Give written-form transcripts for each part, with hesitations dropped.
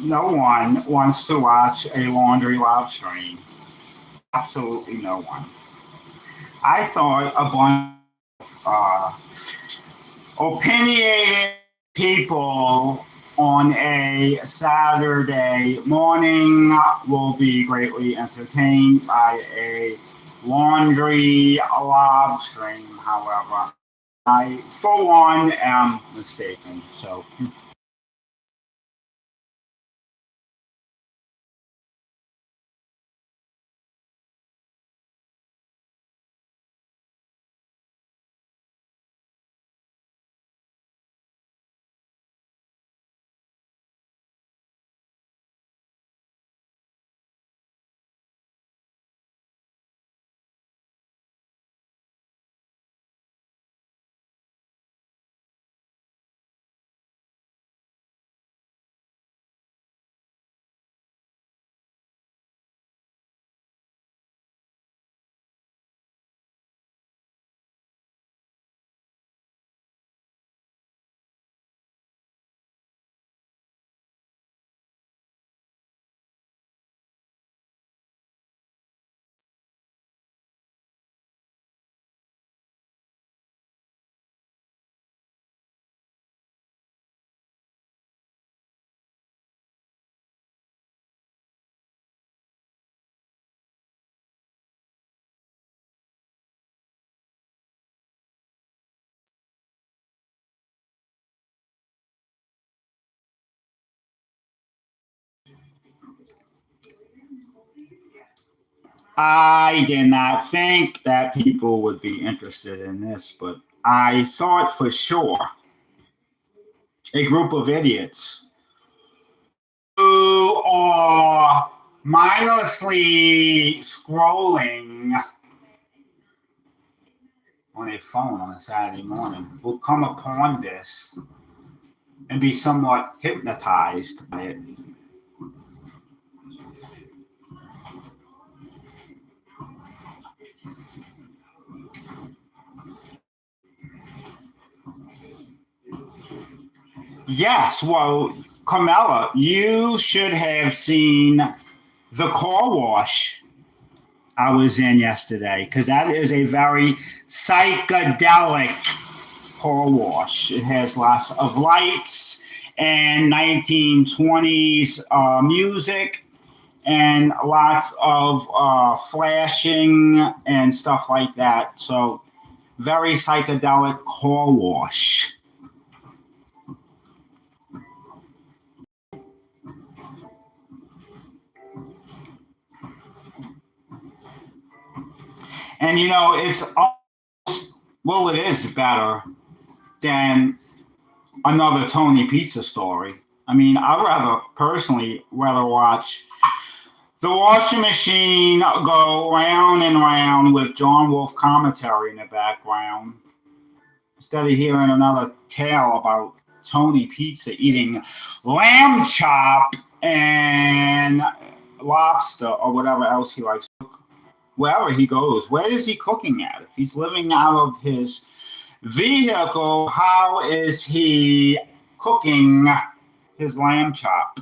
No one wants to watch a laundry live stream. Absolutely no one. I thought a bunch of opinionated people on a Saturday morning will be greatly entertained by a laundry live stream. However, I, for one, am mistaken. So, I did not think that people would be interested in this, but I thought for sure a group of idiots who are mindlessly scrolling on a phone on a Saturday morning will come upon this and be somewhat hypnotized by it. Yes, well, Carmela, you should have seen the car wash I was in yesterday because that is a very psychedelic car wash. It has lots of lights and 1920s music and lots of flashing and stuff like that. So, very psychedelic car wash. And it's well, it is better than another Tony Pizza story. I mean, I'd rather personally rather watch the washing machine go round and round with John Wolfe commentary in the background instead of hearing another tale about Tony Pizza eating lamb chop and lobster or whatever else he likes. Wherever he goes, where is he cooking at? If he's living out of his vehicle, how is he cooking his lamb chop?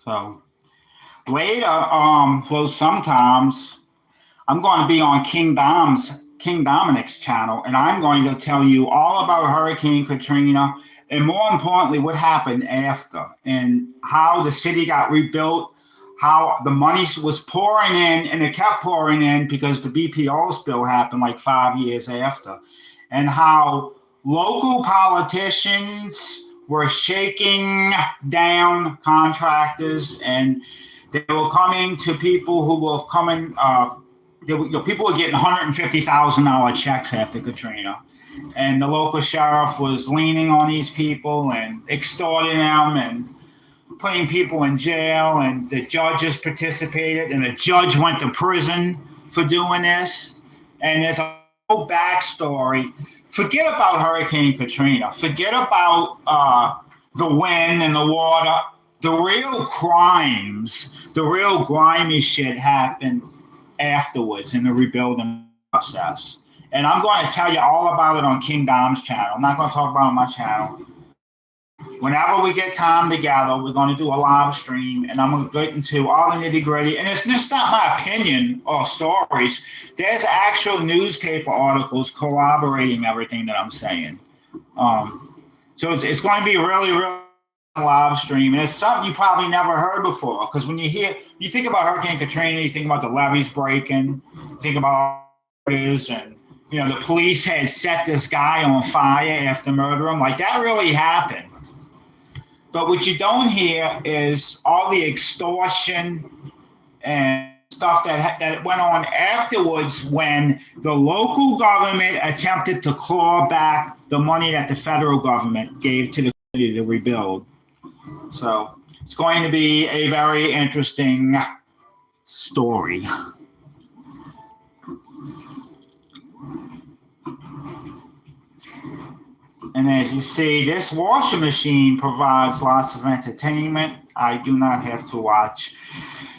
So later, well, sometimes I'm going to be on King Dominic's channel, and I'm going to tell you all about Hurricane Katrina, and more importantly, what happened after, and how the city got rebuilt, how the money was pouring in, and it kept pouring in because the BPO spill happened like 5 years after, and how local politicians were shaking down contractors and they were coming to people who were coming. People were getting $150,000 checks after Katrina, and the local sheriff was leaning on these people and extorting them and putting people in jail. And the judges participated, and the judge went to prison for doing this. And there's a whole backstory. Forget about Hurricane Katrina. Forget about the wind and the water. The real crimes, the real grimy shit happened afterwards in the rebuilding process. And I'm going to tell you all about it on King Dom's channel. I'm not going to talk about it on my channel. Whenever we get time together, we're going to do a live stream, and I'm going to get into all the nitty gritty. And it's just not my opinion or stories. There's actual newspaper articles corroborating everything that I'm saying. So it's going to be a really, really live stream, and it's something you probably never heard before. Because when you think about Hurricane Katrina, you think about the levees breaking, you think about it is, and the police had set this guy on fire after murdering him. Like, that really happened. But what you don't hear is all the extortion and stuff that went on afterwards when the local government attempted to claw back the money that the federal government gave to the community to rebuild. So it's going to be a very interesting story. And as you see, this washing machine provides lots of entertainment. I do not have to watch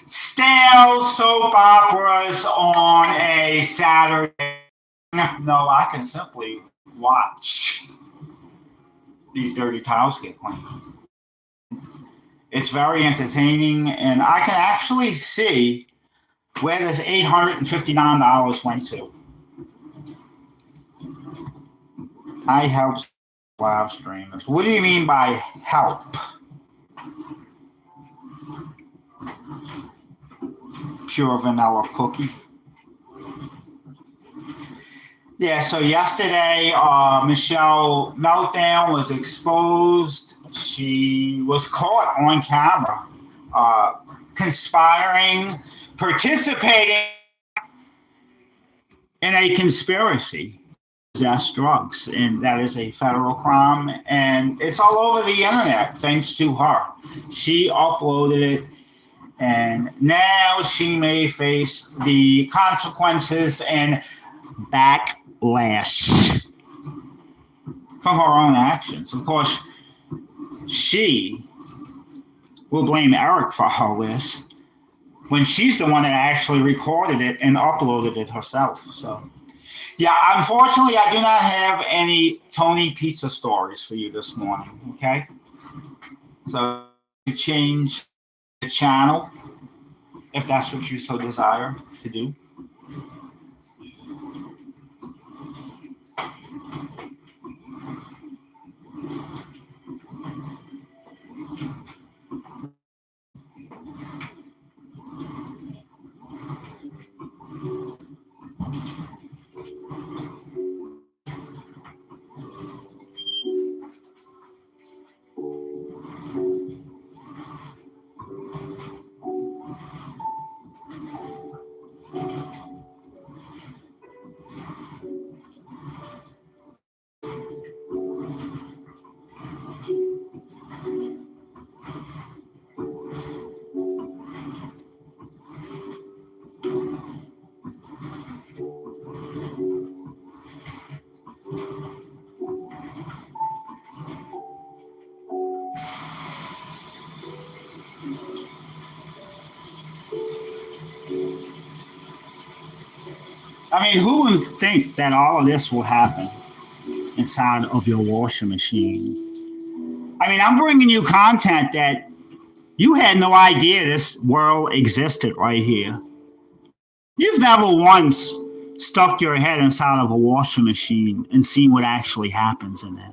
stale soap operas on a Saturday. No, I can simply watch these dirty towels get cleaned. It's very entertaining, and I can actually see where this $859 went to. I help live streamers. What do you mean by help? Pure vanilla cookie. Yeah, so yesterday, Michelle Meltdown was exposed. She was caught on camera conspiring, participating in a conspiracy to possess drugs, and that is a federal crime, and it's all over the internet thanks to her. She uploaded it, and now she may face the consequences and backlash from her own actions. Of course, she will blame Eric for all this when she's the one that actually recorded it and uploaded it herself. So, yeah, unfortunately, I do not have any Tony Pizza stories for you this morning, okay? So, you change the channel if that's what you so desire to do. I mean, who would think that all of this will happen inside of your washing machine? I mean, I'm bringing you content that you had no idea this world existed right here. You've never once stuck your head inside of a washing machine and seen what actually happens in there.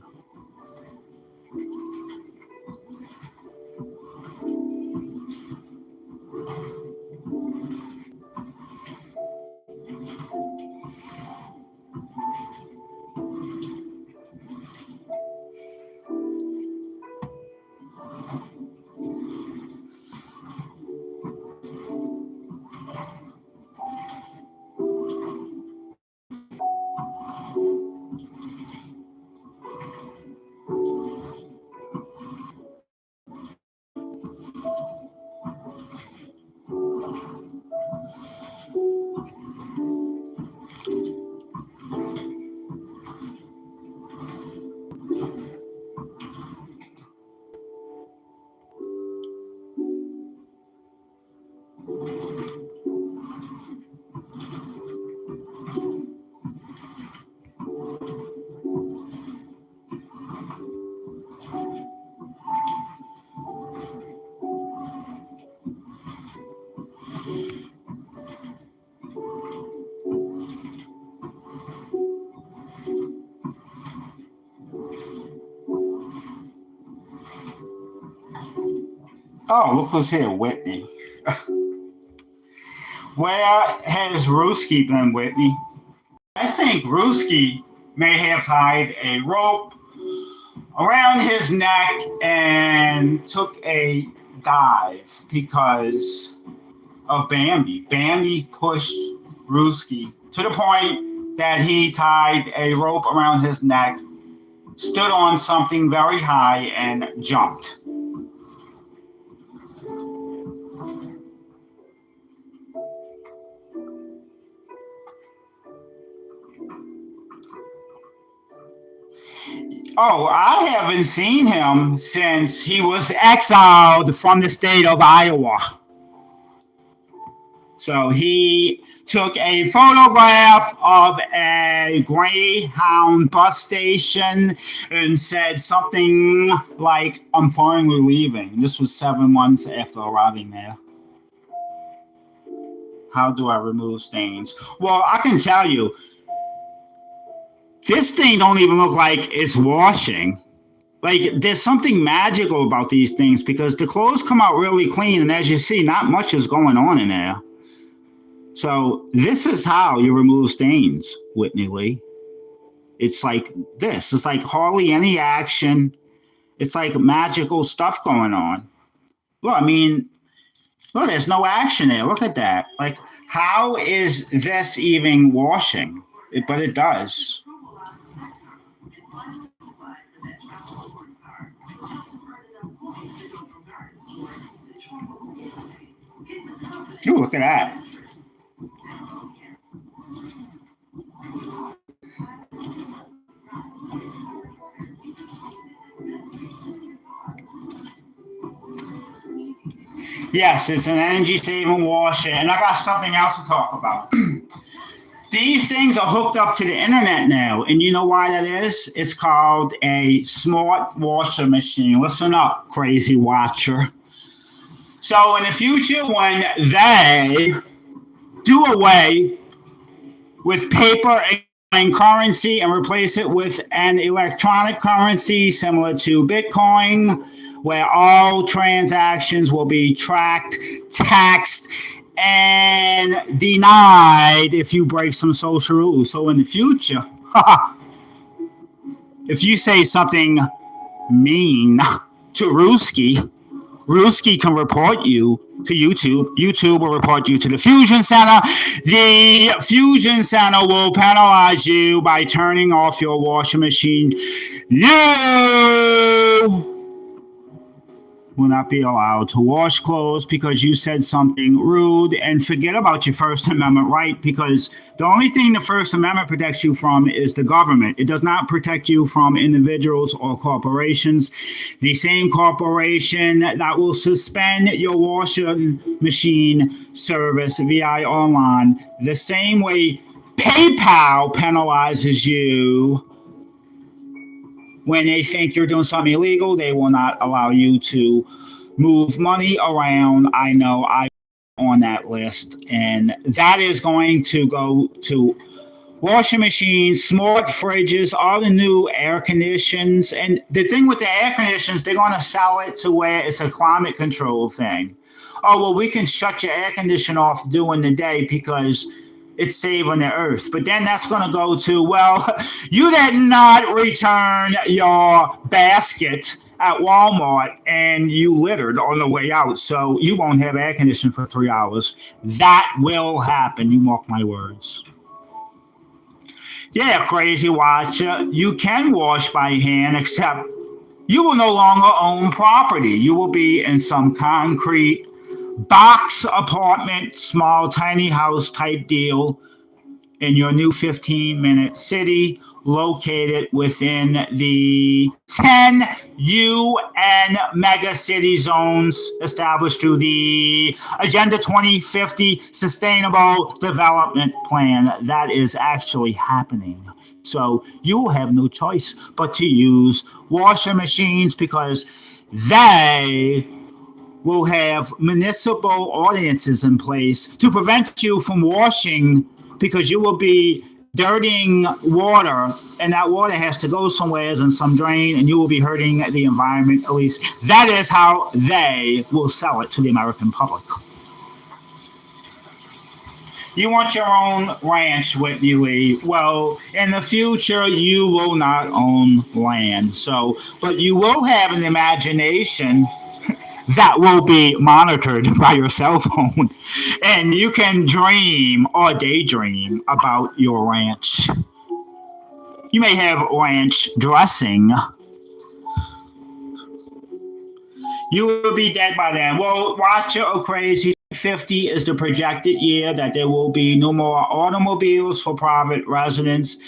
Oh, look who's here, Whitney. Where has Ruski been, Whitney? I think Ruski may have tied a rope around his neck and took a dive because of Bambi. Bambi pushed Ruski to the point that he tied a rope around his neck, stood on something very high, and jumped. Oh, I haven't seen him since he was exiled from the state of Iowa. So he took a photograph of a Greyhound bus station and said something like, "I'm finally leaving." This was 7 months after arriving there. How do I remove stains? Well, I can tell you, this thing don't even look like it's washing. Like, there's something magical about these things because the clothes come out really clean, and as you see, not much is going on in there. So this is how you remove stains, Whitney Lee. It's like this. It's like hardly any action. It's like magical stuff going on. Look, I mean, look, there's no action there. Look at that. Like, how is this even washing? But it does. Ooh, look at that. Yes, it's an energy saving washer. And I got something else to talk about. These things are hooked up to the internet now. And you know why that is? It's called a smart washer machine. Listen up, crazy watcher. So in the future, when they do away with paper and currency and replace it with an electronic currency similar to Bitcoin, where all transactions will be tracked, taxed, and denied if you break some social rules. So in the future, if you say something mean to Ruski, Ruski can report you to YouTube. YouTube will report you to the Fusion Center. The Fusion Center will penalize you by turning off your washing machine. You will not be allowed to wash clothes because you said something rude, and forget about your First Amendment right, because the only thing the First Amendment protects you from is the government. It does not protect you from individuals or corporations. The same corporation that will suspend your washing machine service via online, the same way PayPal penalizes you when they think you're doing something illegal, they will not allow you to move money around. I know I'm on that list, and that is going to go to washing machines, smart fridges, all the new air conditions. And the thing with the air conditions, they're going to sell it to where it's a climate control thing. Oh, well, we can shut your air conditioner off during the day because it's saving the earth. But then that's going to go to, well, you did not return your basket at Walmart and you littered on the way out, so you won't have air conditioning for 3 hours. That will happen, you mark my words. Yeah, crazy watcher, you can wash by hand, except you will no longer own property. You will be in some concrete box apartment, small, tiny house type deal in your new 15-minute city located within the 10 UN mega city zones established through the Agenda 2050 Sustainable Development Plan. That is actually happening. So you will have no choice but to use washing machines because they will have municipal ordinances in place to prevent you from washing because you will be dirtying water, and that water has to go somewhere in some drain, and you will be hurting the environment. At least that is how they will sell it to the American public. You want your own ranch, Whitney Lee. Well, in the future, you will not own land. So, but you will have an imagination that will be monitored by your cell phone. And you can dream or daydream about your ranch. You may have ranch dressing. You will be dead by then. Well, watch it, oh crazy. 50 is the projected year that there will be no more automobiles for private residents.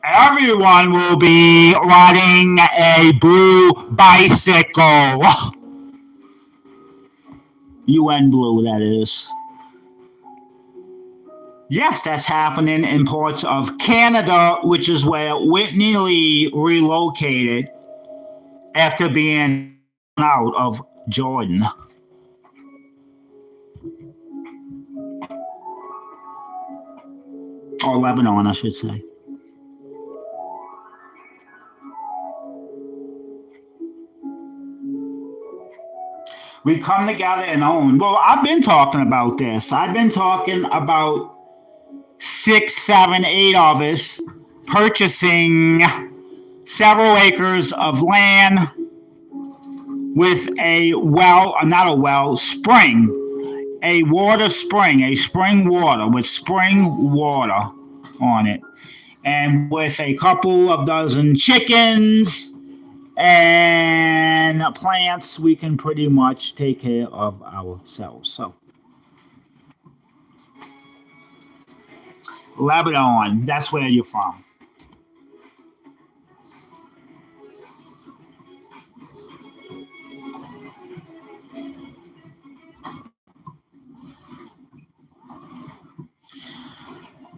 Everyone will be riding a blue bicycle. UN Blue, that is. Yes, that's happening in parts of Canada, which is where Whitney Lee relocated after being out of Jordan. Or Lebanon, I should say. We come together and own. Well, I've been talking about this. I've been talking about 6, 7, 8 of us purchasing several acres of land with a well, not a well, spring, a water spring, a spring water with spring water on it, and with a couple of dozen chickens and plants, we can pretty much take care of ourselves. So, Lebanon, that's where you're from.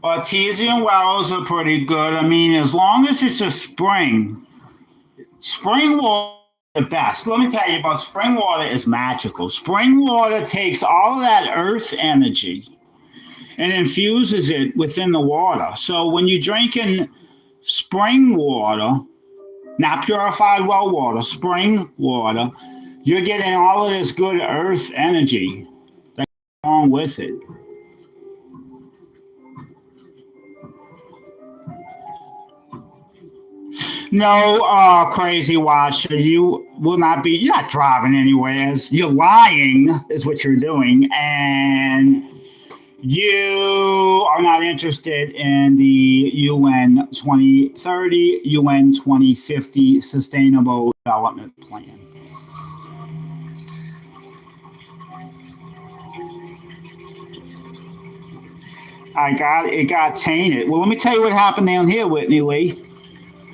Artesian wells are pretty good. I mean, as long as it's a spring water is the best. Let me tell you about spring water is magical. Spring water takes all of that earth energy and infuses it within the water. So when you're drinking spring water, not purified well water, spring water, you're getting all of this good earth energy that's along with it. No, crazy watcher. You will not be. You're not driving anywhere. You're lying, is what you're doing, and you are not interested in the UN 2030, UN 2050 Sustainable Development Plan. It got tainted. Well, let me tell you what happened down here, Whitney Lee.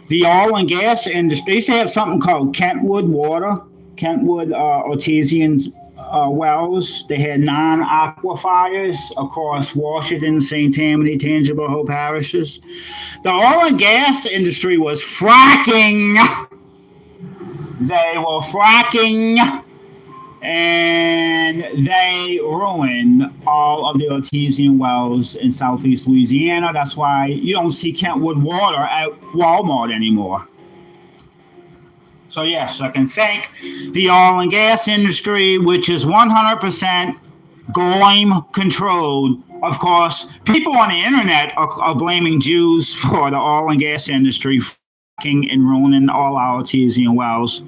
The oil and gas industry, they used to have something called Kentwood Water, Kentwood artesian wells. They had 9 aquifers across Washington, St. Tammany, Tangible Hope parishes. The oil and gas industry was fracking. They were fracking, and they ruined all of the artesian wells in southeast Louisiana. That's why you don't see Kentwood Water at Walmart anymore. So, yes, I can thank the oil and gas industry, which is 100% Goyim controlled. Of course, people on the internet are blaming Jews for the oil and gas industry fracking and ruining all our artesian wells.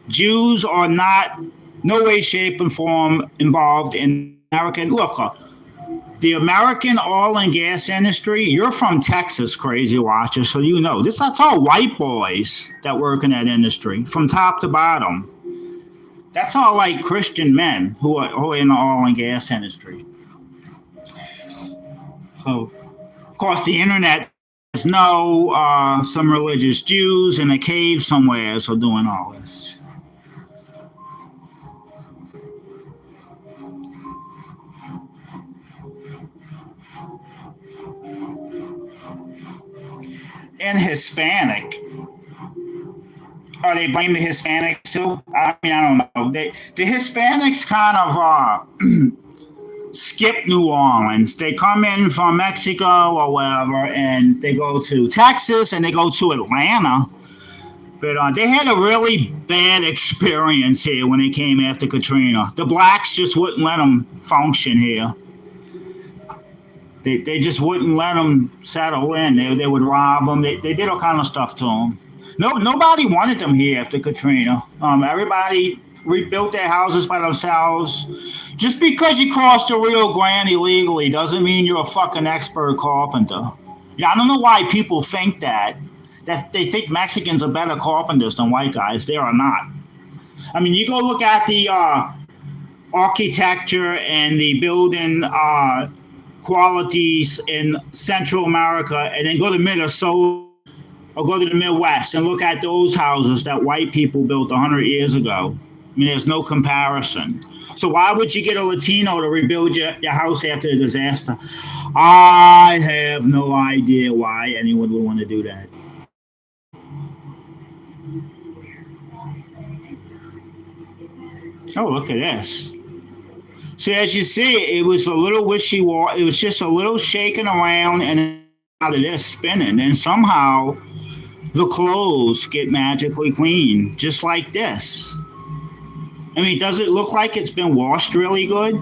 Jews are not no way, shape, and form involved in American. Look, the American oil and gas industry. You're from Texas, crazy watcher, so you know this. That's all white boys that work in that industry, from top to bottom. That's all like Christian men who are in the oil and gas industry. So, of course, the internet has some religious Jews in a cave somewhere, so doing all this. And Hispanic. Oh, they blame the Hispanics too? I mean, I don't know. The Hispanics kind of skip New Orleans. They come in from Mexico or wherever, and they go to Texas and they go to Atlanta. But they had a really bad experience here when they came after Katrina. The blacks just wouldn't let them function here. They just wouldn't let them settle in. They would rob them. They did all kind of stuff to them. Nobody wanted them here after Katrina. Everybody rebuilt their houses by themselves. Just because you crossed the Rio Grande illegally doesn't mean you're a fucking expert carpenter. Yeah, I don't know why people think that. That they think Mexicans are better carpenters than white guys. They are not. I mean, you go look at the architecture and the building qualities in Central America, and then go to Minnesota or go to the Midwest and look at those houses that white people built 100 years ago. I mean, there's no comparison. So why would you get a Latino to rebuild your house after a disaster? I have no idea why anyone would want to do that. Oh, look at this. See, as you see, it was a little wishy-washy. It was just a little shaking around and out of this spinning. And somehow the clothes get magically clean, just like this. I mean, does it look like it's been washed really good?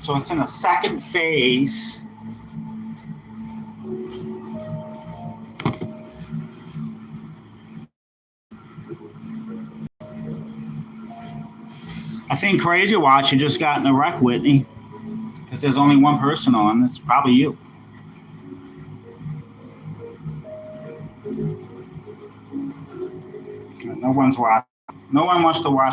So it's in a second phase. I think Crazy Watch you just got in a wreck, Whitney, because there's only one person on. It's probably you. No one's watching. No one wants to watch